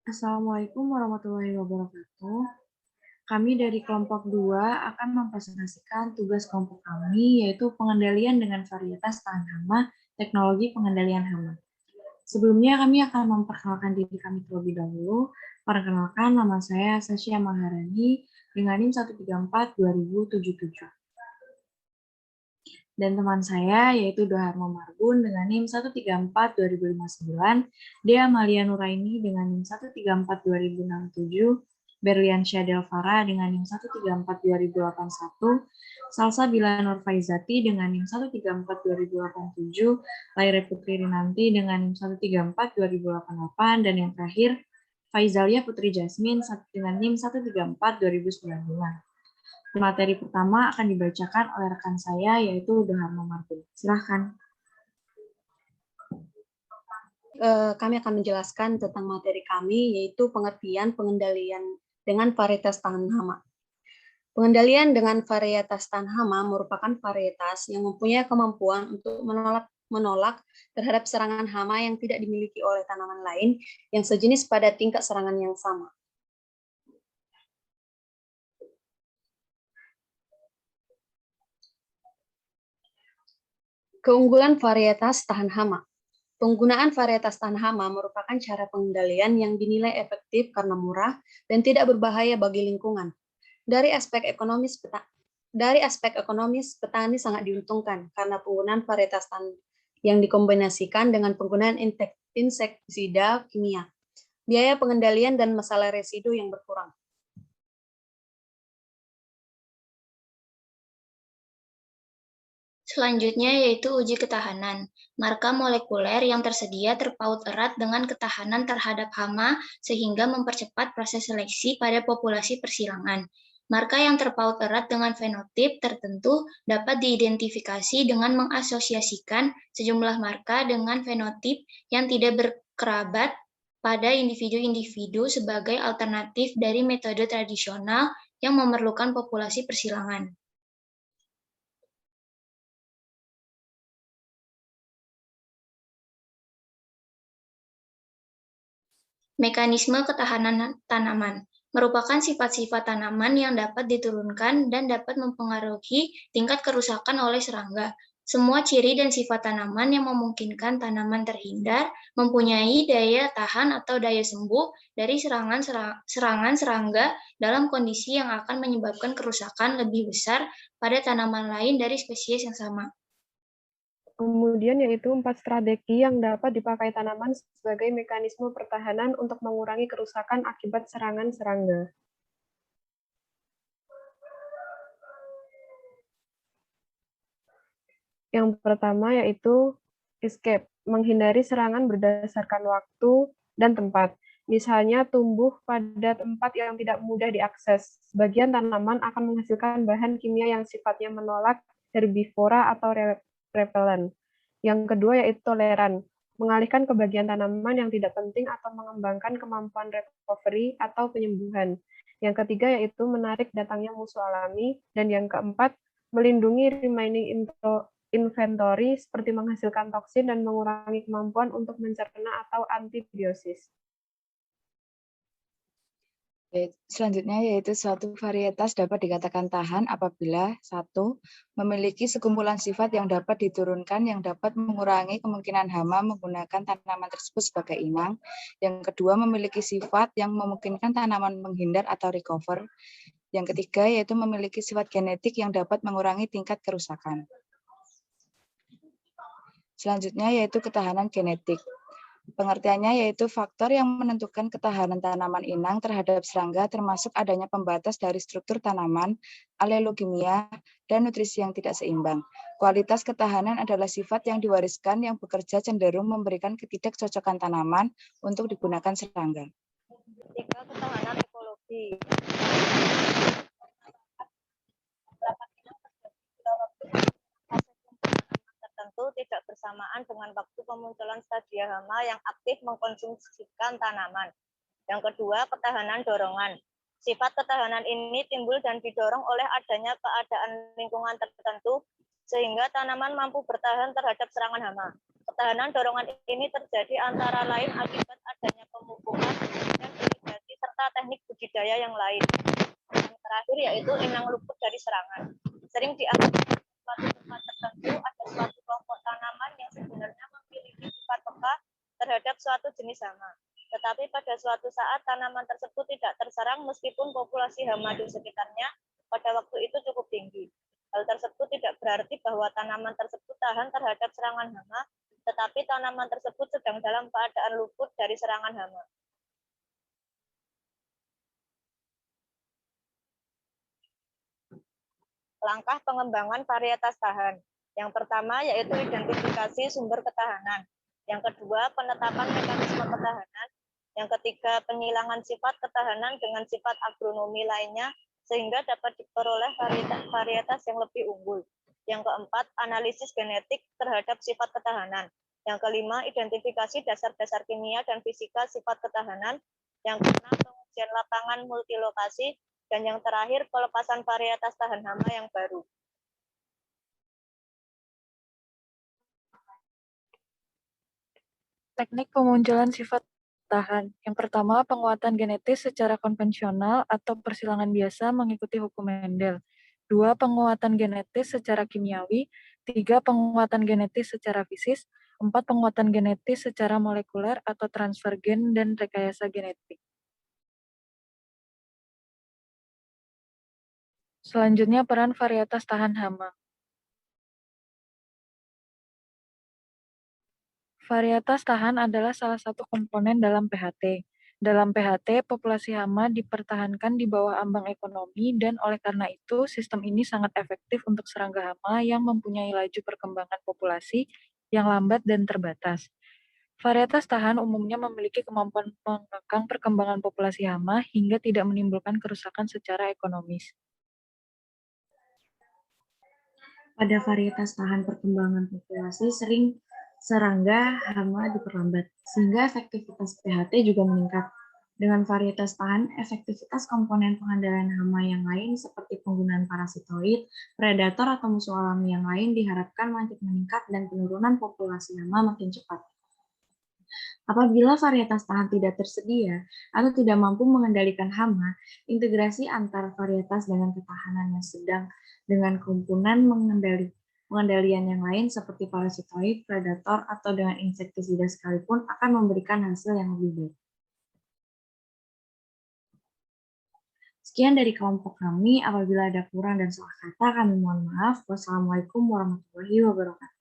Assalamualaikum warahmatullahi wabarakatuh. Kami dari kelompok 2 akan mempresentasikan tugas kelompok kami, yaitu pengendalian dengan varietas tahan hama, teknologi pengendalian hama. Sebelumnya kami akan memperkenalkan diri kami terlebih dahulu. Perkenalkan, nama saya Sasha Maharani dengan NIM 134-2077. Dan teman saya yaitu Doharmo Marbun dengan NIM 134-2059, Dea Amalia Nuraini dengan NIM 134-2067, Berlian Delvara dengan NIM 134-2081, Salsa Bila Nurfaizati dengan NIM 134-2087, Laire Putri Rinanti dengan NIM 134-2088, dan yang terakhir, Faizalia Putri Jasmine dengan NIM 134-2095. Materi pertama akan dibacakan oleh rekan saya, yaitu Doharmo Marbun. Silahkan. Kami akan menjelaskan tentang materi kami, yaitu pengertian pengendalian dengan varietas tahan hama. Pengendalian dengan varietas tahan hama merupakan varietas yang mempunyai kemampuan untuk menolak terhadap serangan hama yang tidak dimiliki oleh tanaman lain yang sejenis pada tingkat serangan yang sama. Keunggulan varietas tahan hama. Penggunaan varietas tahan hama merupakan cara pengendalian yang dinilai efektif karena murah dan tidak berbahaya bagi lingkungan. Dari aspek ekonomis, petani sangat diuntungkan karena penggunaan varietas tahan yang dikombinasikan dengan penggunaan insektisida kimia, biaya pengendalian dan masalah residu yang berkurang. Selanjutnya yaitu uji ketahanan. Marka molekuler yang tersedia terpaut erat dengan ketahanan terhadap hama sehingga mempercepat proses seleksi pada populasi persilangan. Marka yang terpaut erat dengan fenotip tertentu dapat diidentifikasi dengan mengasosiasikan sejumlah marka dengan fenotip yang tidak berkerabat pada individu-individu sebagai alternatif dari metode tradisional yang memerlukan populasi persilangan. Mekanisme ketahanan tanaman merupakan sifat-sifat tanaman yang dapat diturunkan dan dapat mempengaruhi tingkat kerusakan oleh serangga. Semua ciri dan sifat tanaman yang memungkinkan tanaman terhindar mempunyai daya tahan atau daya sembuh dari serangan serangga dalam kondisi yang akan menyebabkan kerusakan lebih besar pada tanaman lain dari spesies yang sama. Kemudian yaitu 4 strategi yang dapat dipakai tanaman sebagai mekanisme pertahanan untuk mengurangi kerusakan akibat serangan serangga. Yang pertama yaitu escape, menghindari serangan berdasarkan waktu dan tempat. Misalnya tumbuh pada tempat yang tidak mudah diakses. Sebagian tanaman akan menghasilkan bahan kimia yang sifatnya menolak herbivora atau repelen. Yang kedua yaitu toleran, mengalihkan ke bagian tanaman yang tidak penting atau mengembangkan kemampuan recovery atau penyembuhan. Yang ketiga yaitu menarik datangnya musuh alami. Dan yang keempat, melindungi remaining inventory seperti menghasilkan toksin dan mengurangi kemampuan untuk mencerna atau antibiosis. Selanjutnya yaitu suatu varietas dapat dikatakan tahan apabila 1. Memiliki sekumpulan sifat yang dapat diturunkan yang dapat mengurangi kemungkinan hama menggunakan tanaman tersebut sebagai inang. Yang kedua, memiliki sifat yang memungkinkan tanaman menghindar atau recover. Yang ketiga yaitu memiliki sifat genetik yang dapat mengurangi tingkat kerusakan. Selanjutnya yaitu ketahanan genetik. Pengertiannya yaitu faktor yang menentukan ketahanan tanaman inang terhadap serangga termasuk adanya pembatas dari struktur tanaman, alelokimia, dan nutrisi yang tidak seimbang. Kualitas ketahanan adalah sifat yang diwariskan yang bekerja cenderung memberikan ketidakcocokan tanaman untuk digunakan serangga. Ketiga, ketahanan ekologi. Tertentu tidak bersamaan dengan waktu pemunculan stadia hama yang aktif mengkonsumsikan tanaman. Yang kedua, ketahanan dorongan. Sifat ketahanan ini timbul dan didorong oleh adanya keadaan lingkungan tertentu sehingga tanaman mampu bertahan terhadap serangan hama. Ketahanan dorongan ini terjadi antara lain akibat adanya pemupukan dan berbahaya yang lain. Yang terakhir yaitu inang luput dari serangan. Sering dianggap suatu tempat tertentu ada suatu kelompok tanaman yang sebenarnya memiliki sifat peka terhadap suatu jenis hama. Tetapi pada suatu saat tanaman tersebut tidak terserang meskipun populasi hama di sekitarnya pada waktu itu cukup tinggi. Hal tersebut tidak berarti bahwa tanaman tersebut tahan terhadap serangan hama, tetapi tanaman tersebut sedang dalam keadaan luput dari serangan hama. Langkah pengembangan varietas tahan. Yang pertama yaitu identifikasi sumber ketahanan. Yang kedua, penetapan mekanisme ketahanan. Yang ketiga, penghilangan sifat ketahanan dengan sifat agronomi lainnya sehingga dapat diperoleh varietas yang lebih unggul. Yang keempat, analisis genetik terhadap sifat ketahanan. Yang kelima, identifikasi dasar-dasar kimia dan fisika sifat ketahanan. Yang keenam, pengujian lapangan multilokasi. Dan yang terakhir, pelepasan varietas tahan hama yang baru. Teknik pemunculan sifat tahan. Yang pertama, penguatan genetis secara konvensional atau persilangan biasa mengikuti hukum Mendel. 2. Penguatan genetis secara kimiawi. 3. Penguatan genetis secara fisis. 4. Penguatan genetis secara molekuler atau transfer gen dan rekayasa genetik. Selanjutnya, peran varietas tahan hama. Varietas tahan adalah salah satu komponen dalam PHT. Dalam PHT, populasi hama dipertahankan di bawah ambang ekonomi dan oleh karena itu, sistem ini sangat efektif untuk serangga hama yang mempunyai laju perkembangan populasi yang lambat dan terbatas. Varietas tahan umumnya memiliki kemampuan mengekang perkembangan populasi hama hingga tidak menimbulkan kerusakan secara ekonomis. Pada varietas tahan perkembangan populasi, sering serangga hama diperlambat, sehingga efektivitas PHT juga meningkat. Dengan varietas tahan, efektivitas komponen pengendalian hama yang lain seperti penggunaan parasitoid, predator, atau musuh alami yang lain diharapkan makin meningkat dan penurunan populasi hama makin cepat. Apabila varietas tahan tidak tersedia atau tidak mampu mengendalikan hama, integrasi antar varietas dengan ketahanan yang sedang dengan komponen pengendalian yang lain seperti parasitoid, predator, atau dengan insektisida sekalipun akan memberikan hasil yang lebih baik. Sekian dari kelompok kami. Apabila ada kurang dan salah kata, kami mohon maaf. Wassalamualaikum warahmatullahi wabarakatuh.